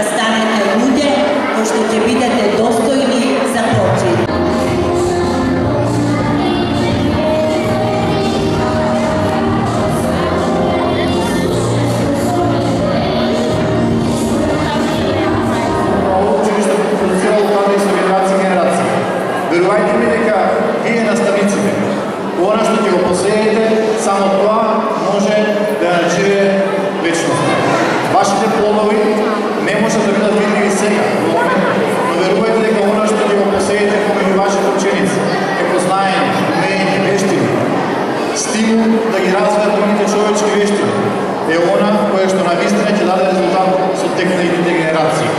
да станете луѓе кои што ќе бидете достојни за почит. Верувајте ми дека вие наставниците, она што ќе го посеете, само тоа може да ја начине вечноста. Вашите плодови не може да бидат видливи сега, но верувајте дека она што ќе го посеете помеѓу вашите ученици е познаење, умење, вештини, стимул да ги развијат другите човечки вештини, е она кое што навистина ќе даде резултат со тек на идните генерации.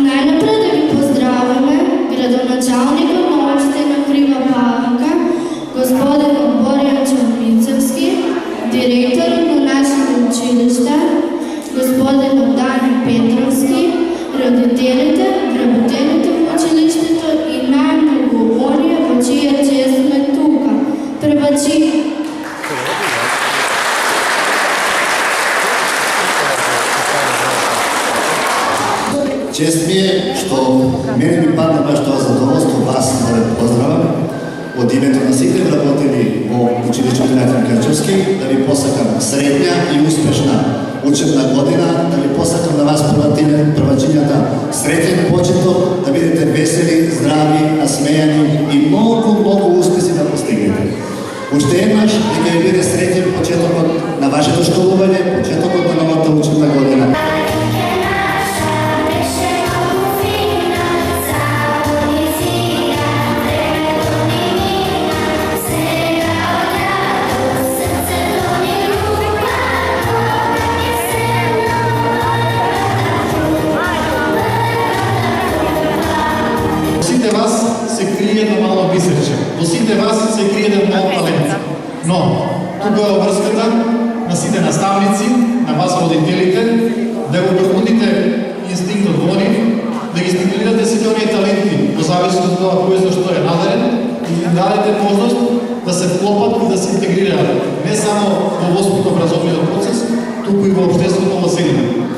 Најнапред да ги поздравиме градоначалникот на општина Крива Паланка, господин Боријан Черницевски, директорот на нашите училишта, господин Дани Петровски, родителите, вработените в училиштето и најмногу оние во чија чест сме тука. Првачи! Чест ми е што мене ми падна баш тоа задоволство вас да ве поздравам од името на сите вработени во училиштето Трифон Крчевски, да ви посакам среќна и успешна учебна година, да ви посакам на вас првачињата среќен почеток, да бидете весели, здрави, насмејани и многу успеси да постигнете. Уште еднаш нека ви биде среќен почетокот на вашето школување, почетокот на новата учебна година. Сите вас се крие едно мало бисерче. Во сите вас се крие еден мал талент. Но, тука е врската на сите наставници, на вас родителите, да го пробудите инстинктот во нив, да ги стимулирате сите оние таленти, во зависност од тоа кој за што е надарен, и да дадете можност да се вклопат и да се интегрираат не само во воспитно-образовниот процес, туку и во општеството во селина.